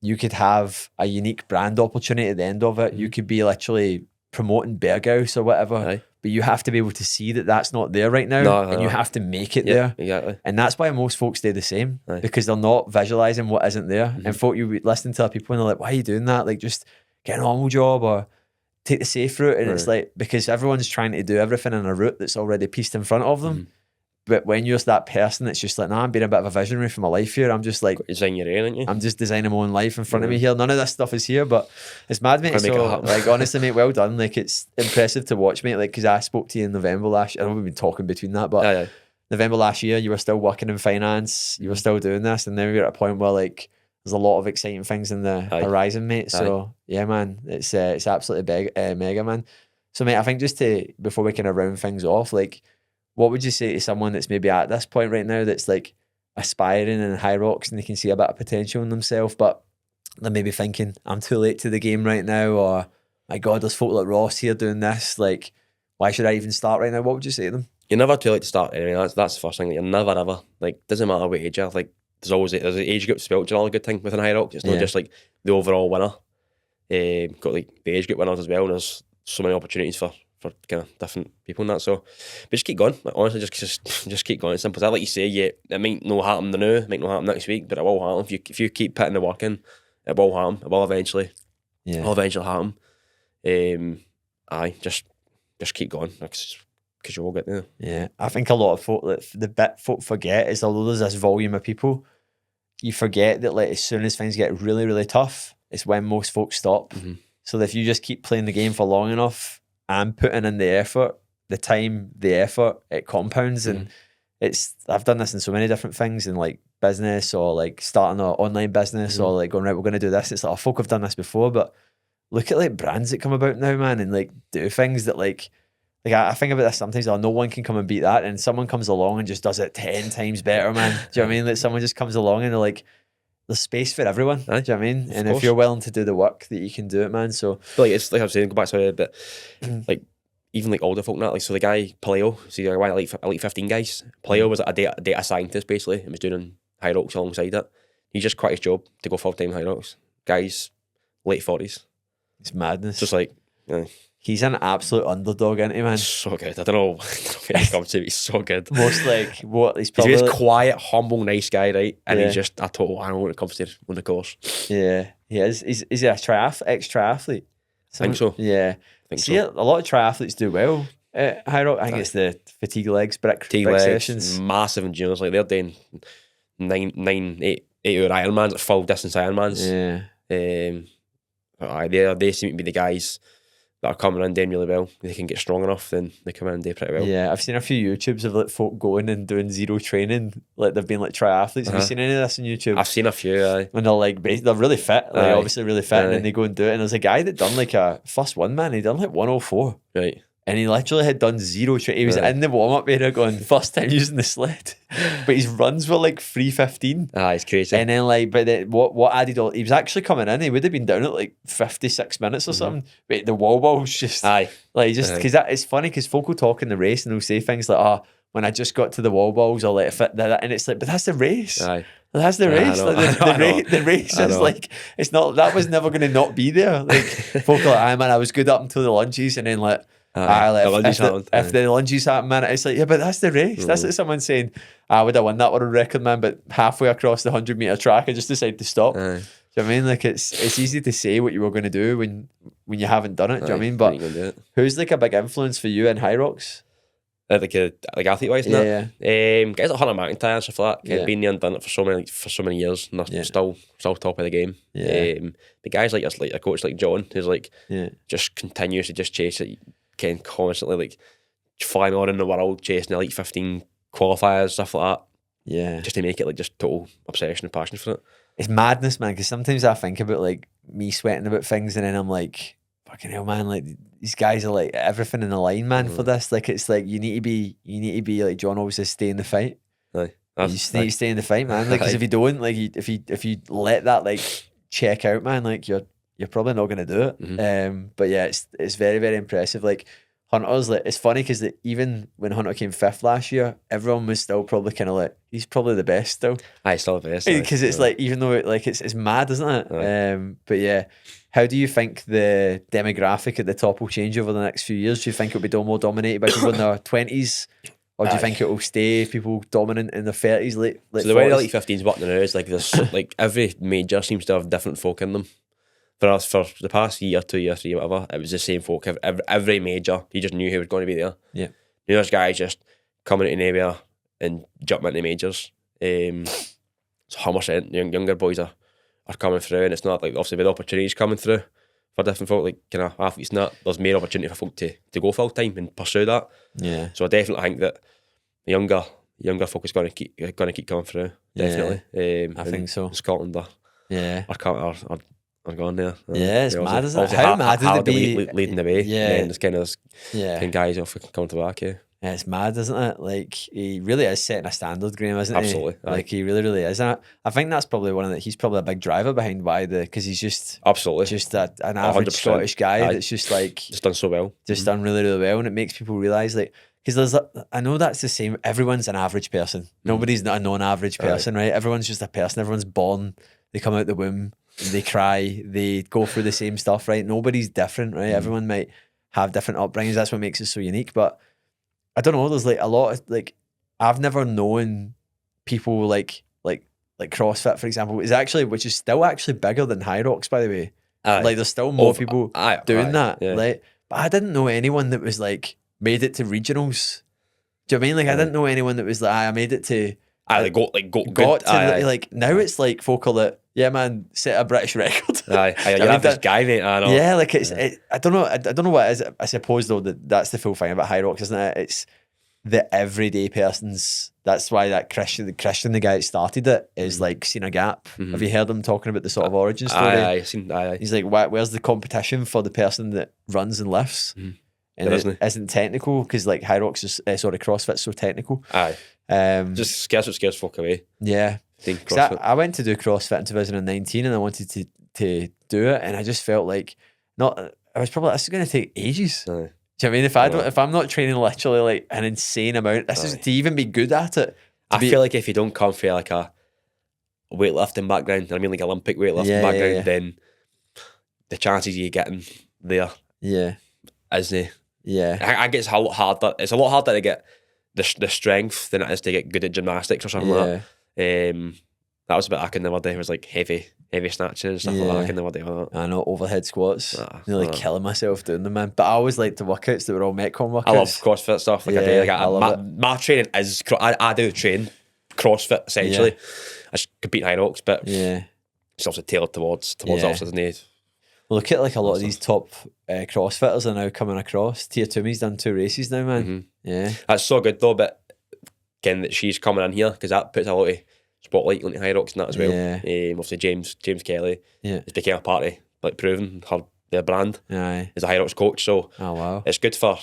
you could have a unique brand opportunity at the end of it. You could be literally promoting Berghaus or whatever, but you have to be able to see that that's not there right now. And you have to make it there. Exactly. And that's why most folks do the same, because they're not visualizing what isn't there. And folk, you listen to people and they're like, why are you doing that? Like, just get a normal job or take the safe route. And it's like, because everyone's trying to do everything in a route that's already pieced in front of them. But when you're that person that's just like, nah, I'm being a bit of a visionary for my life here. I'm just like, design your own, aren't you? I'm just designing my own life in front of me here. None of this stuff is here, but it's mad, mate. So, like, honestly, mate, well done. Like, it's impressive to watch, mate. Like, because I spoke to you in November last year. I know we've been talking between that, but November last year, you were still working in finance. You were still doing this. And then we were at a point where, like, there's a lot of exciting things in the horizon, mate. So, yeah, man, it's absolutely mega, man. So, mate, I think just before we kind of round things off, like, what would you say to someone that's maybe at this point right now that's like aspiring in Hyrox and they can see a bit of potential in themselves, but they're maybe thinking, I'm too late to the game right now, or my God, there's folk like Ross here doing this. Like, why should I even start right now? What would you say to them? You're never too late to start anyway. That's the first thing. You're never ever, like, doesn't matter what age you're, like, there's an age group spelt, all a good thing within Hyrox. It's not just like the overall winner. Got like the age group winners as well, and there's so many opportunities for kind of different people and that. So, but just keep going. Like, honestly, just keep going. It's simple as that. Like you say, it might not happen now, it might not happen next week, but it will happen. If you keep putting the work in, it will happen. It will eventually. Yeah. It will eventually happen. Just keep going because you will get there. Yeah, I think a lot of folk, the bit folk forget is, although there's this volume of people, you forget that, like, as soon as things get really, really tough, it's when most folks stop. Mm-hmm. So if you just keep playing the game for long enough and putting in the effort, the time, the effort, it compounds. And I've done this in so many different things, in like business, or like starting an online business, or like going, right, we're going to do this. It's like, folk have done this before, but look at like brands that come about now, man, and like do things that like I think about this sometimes, no one can come and beat that, and someone comes along and just does it 10 times better, man. Do you know what I mean? Like, someone just comes along and they're like, there's space for everyone. Do you know what I mean? And if you're willing to do the work, that you can do it, man. So, like, it's like I was saying, go back to it, but like, even like older folk and that, like, so the guy Paleo, so the guy elite 15 guys, Paleo was a data scientist basically, and was doing Hyrox alongside it. He just quit his job to go full time Hyrox. Guy's late 40s. It's madness. Just like, he's an absolute underdog, isn't he, man? So good. I don't know where he comes to. He's so good. Most like he's probably he's a quiet, humble, nice guy, right? And he's just a total animal when it comes to on the course. Yeah, he is. Is he a ex-triathlete? I think so. Yeah. A lot of triathletes do well at Hyrox. I think it's the fatigue legs, brick sessions. Massive endurance. Like, they're doing 8 hour Ironmans, like full distance Ironmans. Yeah. They seem to be the guys that are coming in doing really well. They can get strong enough, then they come in and do pretty well. Yeah, I've seen a few YouTubes of like folk going and doing zero training, like they've been like triathletes. Have you seen any of this on YouTube? I've seen a few. When they're like, they're really fit, like obviously really fit, and then they go and do it. And there's a guy that done like a first one, man. He done like 104. Right. And he literally had done zero training. He was in the warm-up area going, first time using the sled. But his runs were like 3:15. It's crazy. And then like, but what added all, he was actually coming in, he would have been down at like 56 minutes or something. But the wall ball's just, like, just, because it's funny, because folk will talk in the race and they'll say things like, when I just got to the wall balls, I'll let it fit that. And it's like, but that's the race. That's the race. The race is like, it's not, that was never going to not be there. Like, folk are like, man, I was good up until the lunges, and then like, if the lunges happen, man, it's like, yeah, but that's the race. That's like someone saying, I would have won that world record, man, but halfway across the 100-meter track, I just decided to stop. Do you know what I mean? Like, it's easy to say what you were going to do when you haven't done it. Do you know what I mean? But who's like a big influence for you in Hyrox? Like athlete wise, yeah. Guys like Hunter McIntyre and stuff like that. Been there and done it for so many years, and they're still top of the game. The guys like us, like a coach like John, who's like just continues to just chase it. Can constantly like flying on in the world, chasing elite 15 qualifiers, stuff like that. Yeah, just to make it like just total obsession and passion for it. It's madness, man. Because sometimes I think about like me sweating about things, and then I'm like, fucking hell, man! Like, these guys are like everything in the line, man. For this, like, it's like you need to be like John always says, stay in the fight. You just need to stay in the fight, man. Like, because if you don't, like, if you let that like check out, man, like you're probably not going to do it. But yeah, it's very, very impressive. Like, Hunter's, like, it's funny because even when Hunter came 5th last year, everyone was still probably kind of like, he's probably the best still. Still the best. Because it's like, even though it's mad, isn't it? But yeah, how do you think the demographic at the top will change over the next few years? Do you think it'll be more dominated by people in their 20s? Or do you think it will stay people dominant in their 30s, late so the 40s? Way the elite 15s working now is like there's like every major seems to have different folk in them. For us, for the past year, 2 years, 3, whatever, it was the same folk. Every major, you just knew who was going to be there. Yeah. Knew those guys just coming into nowhere, and jump into majors. So 100% younger boys are coming through, and it's not like obviously with opportunities coming through for different folk, like kind of athletes and that, there's more opportunity for folk to go full time and pursue that. Yeah. So I definitely think that the younger folk is going to keep coming through. Definitely. I think so. Scotland are gone there. Yeah, it's mad, isn't it? How mad is it be leading the way? Yeah. And then there's kind of guys off coming to back. Yeah. Yeah, it's mad, isn't it? Like, he really is setting a standard, Graham, isn't Absolutely. he? Like, he really, really is. And I think that's probably he's probably a big driver behind why because he's just absolutely just an average 100%. Scottish guy that's just like just done so well, done really, really well, and it makes people realise, like, because I know that's the same. Everyone's an average person. Nobody's not a non-average person, right? Everyone's just a person. Everyone's born. They come out the womb. They cry. They go through the same stuff, right? Nobody's different, right? Everyone might have different upbringings. That's what makes it so unique, but. I don't know. There's like a lot of like I've never known people like CrossFit, for example, which is still actually bigger than Hyrox, by the way. Like there's still more people doing that. Yeah. Like, but I didn't know anyone that was like made it to regionals. Do you know what I mean? Like I didn't know anyone that was like I made it to. Got to like now it's like folk are like, yeah man, set a British record. You're average guy, mate. I know. Yeah, like I don't know. I don't know what it is. I suppose though that's the full thing about Hyrox, isn't it? It's the everyday person's. That's why that Christian, the guy that started it, is like seen a gap. Have you heard him talking about the sort of origin story? He's like, where's the competition for the person that runs and lifts? And it isn't technical because like Hyrox is CrossFit's so technical. Just scares folk away. Yeah. I went to do CrossFit in 2019 and I wanted to do it, and I just felt like this is going to take ages. Do you know what I mean? If I'm not training literally like an insane amount, this is to even be good at it. I feel like if you don't come from like a weightlifting background, I mean like Olympic weightlifting background, then the chances of you getting there, isn't. Yeah, I guess it's a lot harder. It's a lot harder to get the strength than it is to get good at gymnastics or something like that. That was a bit I could never do. It was like heavy snatches and stuff like that. I could never do that. I know, overhead squats. Nearly killing myself doing them, man. But I always liked the workouts that were all Metcon workouts. I love CrossFit stuff. Like I do. Like my training is I do train CrossFit essentially. I just compete in Hyrox, but it's also tailored towards officers' needs. Well, look at like a lot of these top CrossFitters are now coming across. Tia Toomey's done 2 races now, man. Yeah, that's so good though. But again, that she's coming in here because that puts a lot of spotlight on Hyrox and that as well. Obviously James Kelly has become a part of like proving their brand as a Hyrox coach. So it's good for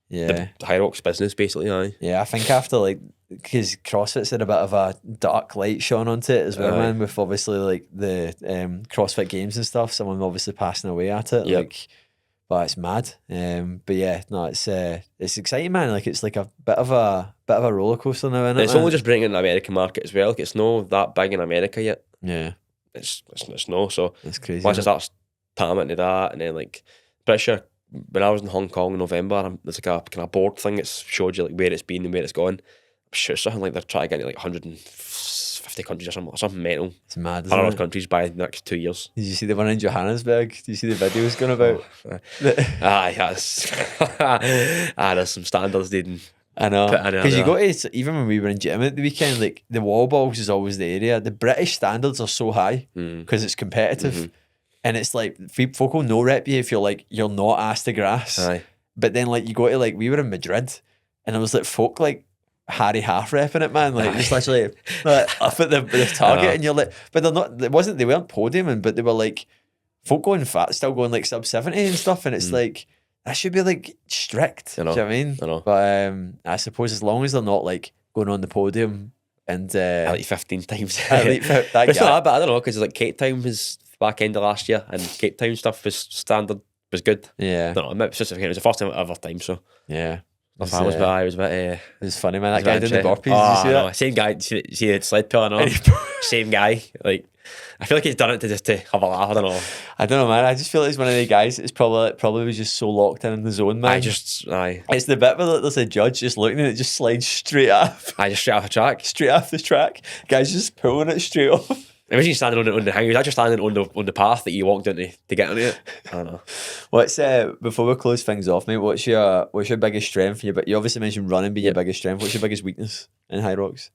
the Hyrox business basically. Yeah, I think after like because CrossFit's had a bit of a dark light shone onto it as well, man. With obviously like the CrossFit Games and stuff. Someone obviously passing away at it. Like, but it's mad. But yeah, no, it's exciting, man. Like it's like a bit of a roller coaster now, isn't it? It's only just bringing in the American market as well. Like it's not that big in America yet. Yeah, it's no. So it's crazy. Once it starts tapping into that, and then like pretty sure when I was in Hong Kong in November, there's like a kind of board thing that showed you like where it's been and where it's going. I'm sure it's something like they're trying to get into like 150 countries or something mental. It's mad. 100 countries by the next 2 years. Did you see the one in Johannesburg? Did you see the videos going about? There's some standards needing. I know, because you got to, even when we were in gym at the weekend, like the wall balls is always the area. The British standards are so high because it's competitive, and it's like folk will no rep you if you're not asked to grass. But then like you go to like we were in Madrid, and it was like folk like Harry half repping it, man. Like just literally like, up at the target, and you're like, but they're not. They weren't podiuming, but they were like folk going fat, still going like sub 70 and stuff, and it's like. That should be like strict. Do you know what I mean? I know. But I suppose as long as they're not like going on the podium and like 15 times. It's not that bad, I don't know, because like Cape Town was back end of last year, and Cape Town stuff was standard, was good. Yeah. I don't know. It was the first time ever time, so yeah. I was a bit. It was funny, man. That guy did the burpees. Did you see that? Same guy. See the sled pull? No, same guy. Like. I feel like he's done it to have a laugh. I don't know, man. I just feel like he's one of the guys that's probably was just so locked in the zone, man. It's the bit where there's a judge just looking at it, just slides straight off. Just straight off the track. Straight off the track. Guy's just pulling it straight off. Imagine standing on the hang. He was actually standing on the path that you walked into to get onto it. I don't know. What's before we close things off, mate? What's your biggest strength? You obviously mentioned running being your biggest strength. What's your biggest weakness in Hyrox?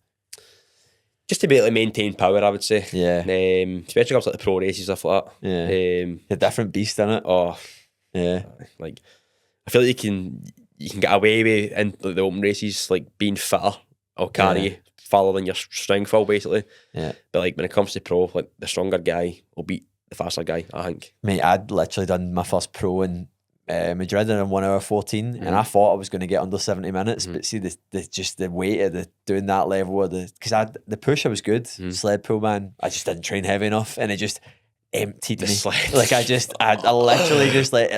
Just to be able to maintain power, I would say. Yeah. Especially comes like the pro races, stuff like that. Yeah. A different beast in it. Oh, yeah. Like, I feel like you can get away with in the open races, like being fitter or carry farther than your strength will, basically. Yeah. But like when it comes to pro, like the stronger guy will beat the faster guy, I think. Mate, I'd literally done my first pro in Madrid in 1 hour 14, and I thought I was going to get under 70 minutes. But see, the weight of doing that level of because the push I was good, sled pull, man, I just didn't train heavy enough, and it just emptied me. Sled. Like I literally just like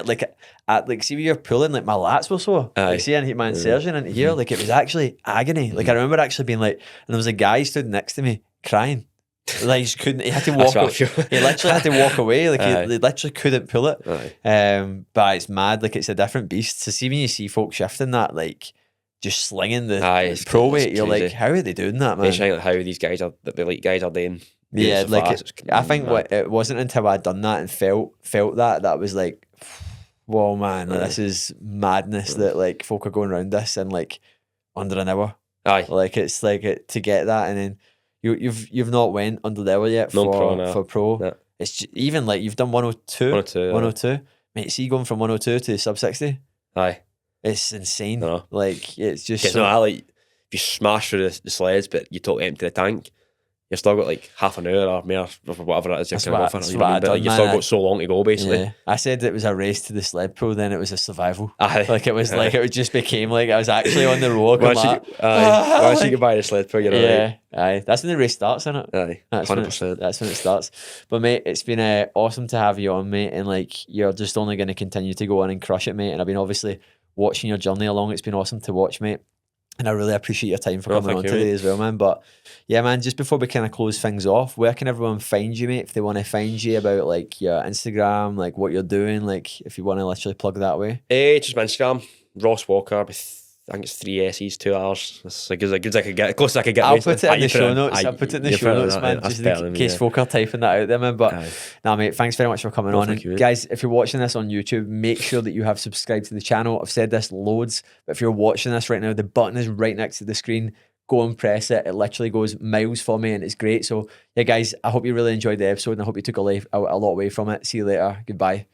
see when you're pulling, like my lats were sore. Like see, I hit my insertion into here, like it was actually agony. Like I remember actually being like, and there was a guy stood next to me crying. Like he just couldn't. He had to walk. He literally had to walk away. Like he literally couldn't pull it. But it's mad. Like it's a different beast. So see when you see folks shifting that, like just slinging the pro weight, you're like, how are they doing that, man? It's like how these guys are, the elite guys are doing. Yeah, so like I think mad. it wasn't until I'd done that and felt that was like, whoa, man, like, this is madness that like folk are going around this in like under an hour. Like it's like to get that, and then you've not went under the hour yet for pro. No. It's even like you've done 102. Mate, see going from 102 to sub 60. It's insane. No. Like it's just like if you smash through the sleds, but you totally empty the tank, you've still got like half an hour or more or whatever it is. You've still got so long to go, basically. Yeah. I said it was a race to the sled pro, then it was a survival. Like it was like it just became like I was actually on the road. Once you get by the sled pro, you're right. That's when the race starts, isn't it? Aye, 100%. That's when it starts. But mate, it's been awesome to have you on, mate, and like you're just only going to continue to go on and crush it, mate. And I've been obviously watching your journey along. It's been awesome to watch, mate. And I really appreciate your time for coming on today as well, man. But yeah, man, just before we kind of close things off, where can everyone find you, mate? If they want to find you about like your Instagram, like what you're doing, like if you want to literally plug that way. Just my Instagram, Ross Walker with I think it's 3 S's, 2 R's. It's like as good as I could get, close as I could get. I'll put it in the show notes. I'll put it in the show notes, man, just in case folk are typing that out there, man. But nah, mate, thanks very much for coming on. And guys, if you're watching this on YouTube, make sure that you have subscribed to the channel. I've said this loads, but if you're watching this right now, the button is right next to the screen. Go and press it. It literally goes miles for me, and it's great. So yeah, guys, I hope you really enjoyed the episode, and I hope you took a lot away from it. See you later. Goodbye.